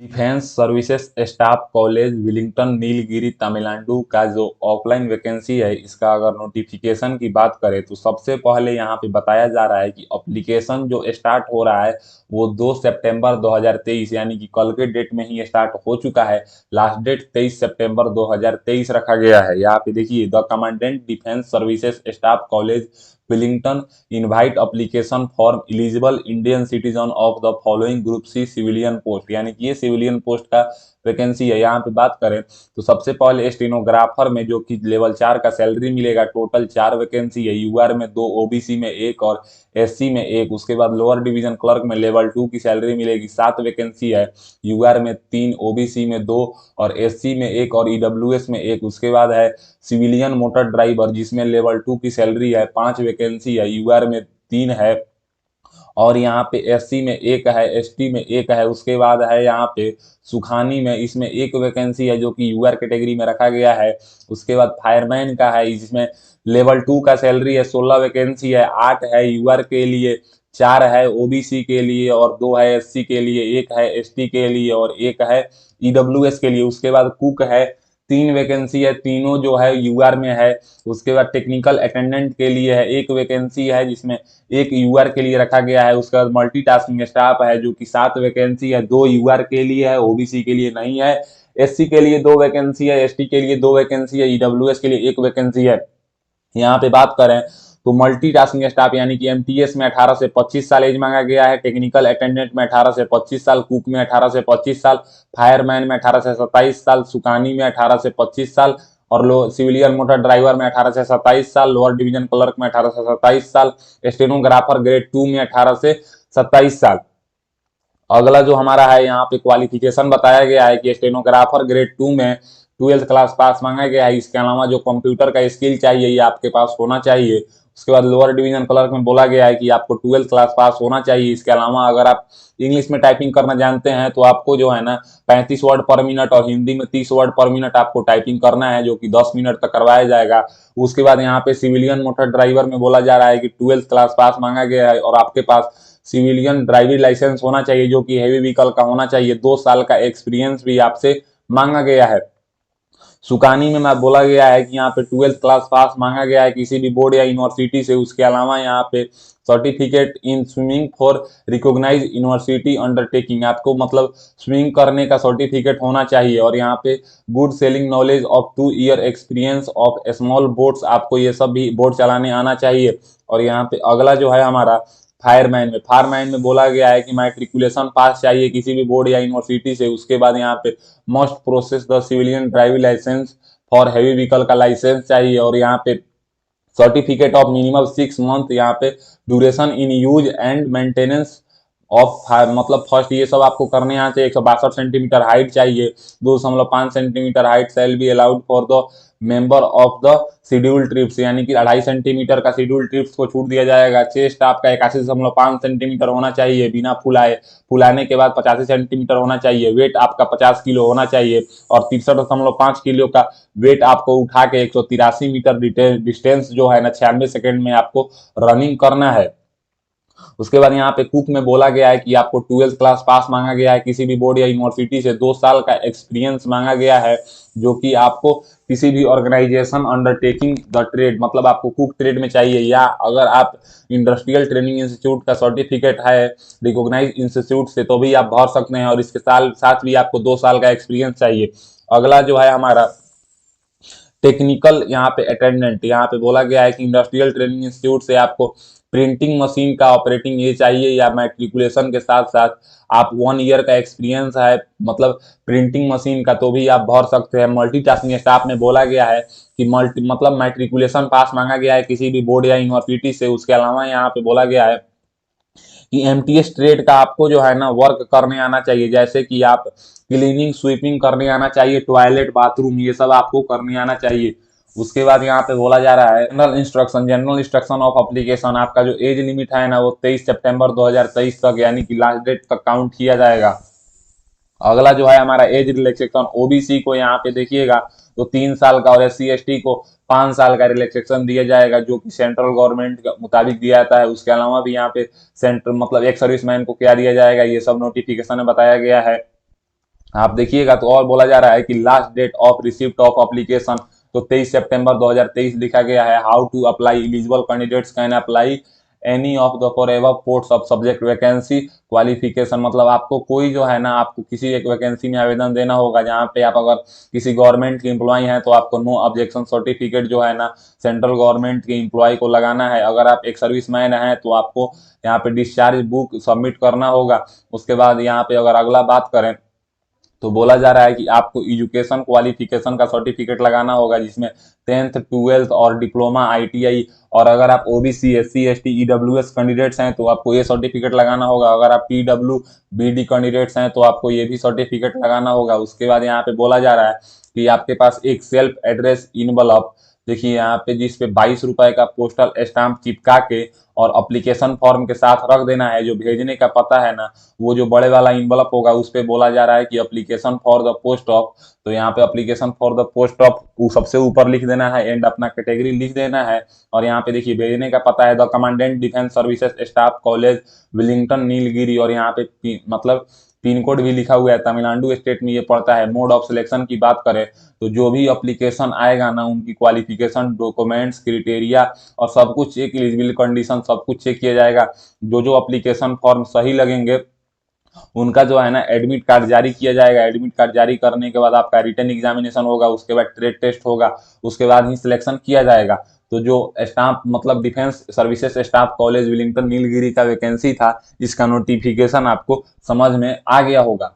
Defence services staff college Willingdon Nilgiri Tamil Nadu का जो offline vacancy है, इसका अगर नोटिफिकेशन की बात करें तो सबसे पहले यहाँ पे बताया जा रहा है कि एप्लीकेशन जो स्टार्ट हो रहा है वो 2 सितंबर 2023 यानी कि कल के डेट में ही स्टार्ट हो चुका है। लास्ट डेट 23 सितंबर 2023 रखा गया है। यहाँ पे देखिए, the commandant defence services staff college Wellington invite application for eligible Indian citizen of the following group C civilian post, यानी कि ये सिविलियन पोस्ट का वैकेंसी है। यहाँ पे बात करें तो सबसे पहले स्टेनोग्राफर में जो कि लेवल 4 का सैलरी मिलेगा। टोटल 4 वैकेंसी है। यूआर में 2, ओबीसी में 1 और एससी में 1। उसके बाद लोअर डिवीजन क्लर्क में लेवल 2 की सैलरी मिलेगी। 7 वैकेंसी है। यूआर में 3, ओबीसी में 2 और एससी में 1 और ईडब्ल्यूएस में 1। उसके बाद है सिविलियन मोटर ड्राइवर जिसमें लेवल 2 की सैलरी है। 5 वैकेंसी है। यूआर में 3 है और यहाँ पे एससी में 1 है, एसटी में 1 है। उसके बाद है यहाँ पे सुखानी में, इसमें 1 वैकेंसी है जो कि यूआर कैटेगरी में रखा गया है। उसके बाद फायरमैन का है, जिसमें लेवल 2 का सैलरी है। 16 वैकेंसी है। 8 है यूआर के लिए, 4 है ओबीसी के लिए और 2 है एससी के लिए, 1 है एसटी के लिए और 1 है ईडब्ल्यूएस के लिए। उसके बाद कुक है, 3 वैकेंसी है। तीनों जो है यूआर में है। उसके बाद टेक्निकल अटेंडेंट के लिए है, 1 वैकेंसी है जिसमें 1 यूआर के लिए रखा गया है। उसके बाद मल्टीटास्किंग स्टाफ है जो कि 7 वैकेंसी है। 2 यूआर के लिए है, ओबीसी के लिए नहीं है। एससी के लिए 2 वैकेंसी है, एसटी के लिए 2 वैकेंसी है, ईडब्ल्यूएस के लिए 1 वैकेंसी है। यहाँ पे बात करें तो मल्टीटास्किंग स्टाफ यानी कि एमटीएस में 18 से 25 साल एज मांगा गया है। टेक्निकल अटेंडेंट में 18 से 25 साल, कुक में 18 से 25 साल, फायरमैन में 18 से 27 साल, सुकानी में 18 से 25 साल और सिविलियन मोटर ड्राइवर में 18 से 27 साल, लोअर डिवीजन क्लर्क में 18 से 27 साल, स्टेनोग्राफर ग्रेड 2 में 18 से 27 साल। अगला जो हमारा है यहाँ पे क्वालिफिकेशन बताया गया है कि स्टेनोग्राफर ग्रेड 2 में 12th क्लास पास मांगा गया है। इसके अलावा जो कंप्यूटर का स्किल चाहिए ये आपके पास होना चाहिए। उसके बाद लोअर डिवीजन क्लर्क में बोला गया है कि आपको 12th क्लास पास होना चाहिए। इसके अलावा अगर आप इंग्लिश में टाइपिंग करना जानते हैं तो आपको जो है ना 35 वर्ड पर मिनट और हिंदी में 30 वर्ड पर मिनट आपको टाइपिंग करना है, जो कि 10 मिनट तक करवाया जाएगा। उसके बाद यहाँ पे सिविलियन मोटर ड्राइवर में बोला जा रहा है कि 12th क्लास पास मांगा गया है और आपके पास सिविलियन ड्राइविंग लाइसेंस होना चाहिए जो कि हैवी व्हीकल का होना चाहिए। 2 साल का एक्सपीरियंस भी आपसे मांगा गया है। सुकानी में मैं बोला गया है कि यहाँ पे 12th क्लास पास मांगा गया है किसी भी बोर्ड या यूनिवर्सिटी से। उसके अलावा यहाँ पे certificate in swimming for recognise university undertaking, आपको मतलब स्विमिंग करने का सर्टिफिकेट होना चाहिए। और यहाँ पे good selling knowledge of 2 year experience of small boats, आपको ये सब भी बोट चलाने आना चाहिए। और यहाँ पे अगला जो है हमारा फायरमैन में बोला गया है कि मैट्रिकुलेशन पास चाहिए किसी भी बोर्ड या यूनिवर्सिटी से। उसके बाद यहाँ पे must process the civilian driving licence for heavy vehicle का लाइसेंस चाहिए। और यहाँ पे सर्टिफिकेट ऑफ मिनिमम 6 मंथ, यहाँ पे duration in use and maintenance of, मतलब फर्स्ट ये सब आपको करने यहाँ चाहिए। 162 सेंटीमीटर हाइट चाहिए। 2.5 centimetre height shall be allowed for the member of the schedule tribes, यानी कि 2.5 सेंटीमीटर का शेड्यूल ट्रिप्स को छूट दिया जाएगा। चेस्ट आपका 81.5 सेंटीमीटर होना चाहिए बिना फुलाए। फुलाने के बाद 85 सेंटीमीटर होना चाहिए। वेट आपका 50 किलो होना चाहिए और 63.5 किलो का वेट आपको उठा के 183 मीटर डिस्टेंस जो है ना 96 सेकेंड में आपको रनिंग करना है। उसके बाद यहाँ पे कुक में बोला गया है कि आपको 12th क्लास पास मांगा गया है किसी भी बोर्ड या यूनिवर्सिटी से। 2 साल का एक्सपीरियंस मांगा गया है जो कि आपको किसी भी ऑर्गेनाइजेशन अंडरटेकिंग द ट्रेड, मतलब आपको कुक ट्रेड में चाहिए, या अगर आप इंडस्ट्रियल ट्रेनिंग इंस्टीट्यूट का सर्टिफिकेट है रिकॉग्नाइज इंस्टीट्यूट से तो भी आप भर सकते हैं। और इसके साथ भी आपको 2 साल का एक्सपीरियंस चाहिए। अगला जो है हमारा टेक्निकल यहाँ पे अटेंडेंट, यहाँ पे बोला गया है कि इंडस्ट्रियल ट्रेनिंग इंस्टीट्यूट से आपको प्रिंटिंग मशीन का ऑपरेटिंग ये चाहिए या मैट्रिकुलेशन के साथ साथ आप 1 ईयर का एक्सपीरियंस है मतलब प्रिंटिंग मशीन का तो भी आप भर सकते हैं। मल्टीटास्किंग स्टाफ में बोला गया है कि मतलब मैट्रिकुलेशन पास मांगा गया है किसी भी बोर्ड या यूनिवर्सिटी से। उसके अलावा यहाँ पे बोला गया है कि एमटीएस ट्रेड का आपको जो है ना वर्क करने आना चाहिए, जैसे कि आप क्लीनिंग स्वीपिंग करने आना चाहिए, टॉयलेट बाथरूम ये सब आपको करने आना चाहिए। उसके बाद यहाँ पे बोला जा रहा है जनरल इंस्ट्रक्शन ऑफ एप्लीकेशन, आपका जो एज लिमिट है ना वो 23 सितंबर 2023 तक यानी कि लास्ट डेट तक काउंट किया जाएगा। अगला जो है हमारा एज रिलैक्सेशन, ओबीसी को यहाँ पे देखिएगा तो 3 साल का और एससी एसटी को 5 साल का रिलैक्सेशन दिया जाएगा जो कि सेंट्रल गवर्नमेंट के मुताबिक दिया जाता है। उसके अलावा भी यहाँ पे सेंट्रल मतलब एक सर्विसमैन को क्या दिया जाएगा ये सब नोटिफिकेशन में बताया गया है। आप देखिएगा तो और बोला जा रहा है कि last date of receipt of application, तो 23 सितंबर 2023 लिखा गया है। How to apply, eligible candidates can apply any of the forever post of subject vacancy qualification, मतलब आपको कोई जो है ना, आपको किसी एक वैकेंसी में आवेदन देना होगा जहां पे आप अगर किसी गवर्नमेंट के एम्प्लॉय हैं तो आपको नो ऑब्जेक्शन सर्टिफिकेट जो है ना सेंट्रल गवर्नमेंट के एम्प्लॉय को लगाना है। अगर आप एक सर्विसमैन हैं तो आपको यहाँ पे डिस्चार्ज बुक सबमिट करना होगा। उसके बाद यहाँ पे अगर अगला बात करें तो बोला जा रहा है कि आपको एजुकेशन क्वालिफिकेशन का सर्टिफिकेट लगाना होगा, जिसमें 10th 12th और डिप्लोमा आईटीआई, और अगर आप OBC SC ST EWS candidates हैं तो आपको ये सर्टिफिकेट लगाना होगा। अगर आप पीडब्ल्यू बीडी कैंडिडेट्स हैं तो आपको ये भी सर्टिफिकेट लगाना होगा। उसके बाद यहाँ पे बोला जा रहा है कि आपके पास एक सेल्फ एड्रेस इनवलप, देखिए यहाँ पे जिस पे 22 रुपए का पोस्टल स्टाम्प चिपका के और अप्लीकेशन फॉर्म के साथ रख देना है। जो भेजने का पता है ना, वो जो बड़े वाला इन्वलप होगा उस पे बोला जा रहा है कि application for the post of, तो यहाँ पे application for the post of सबसे ऊपर लिख देना है एंड अपना कैटेगरी लिख देना है। और यहाँ पे देखिए भेजने का पता है the commandant defence services staff college Willingdon Nilgiri, और यहाँ पे मतलब पिन कोड भी लिखा हुआ है, तमिलनाडु स्टेट में ये पड़ता है। मोड ऑफ सिलेक्शन की बात करें तो जो भी अप्लीकेशन आएगा ना, उनकी क्वालिफिकेशन, डॉक्यूमेंट्स, क्राइटेरिया और सब कुछ चेक, एलिजिबल कंडीशन सब कुछ चेक किया जाएगा। जो जो अप्लीकेशन फॉर्म सही लगेंगे उनका जो है ना एडमिट कार्ड जारी किया जाएगा। एडमिट कार्ड जारी करने के बाद आपका रिटन एग्जामिनेशन होगा, उसके बाद ट्रेड टेस्ट होगा, उसके बाद ही सिलेक्शन किया जाएगा। तो जो स्टाफ मतलब defence services staff college Willingdon Nilgiri का वैकेंसी था, इसका नोटिफिकेशन आपको समझ में आ गया होगा।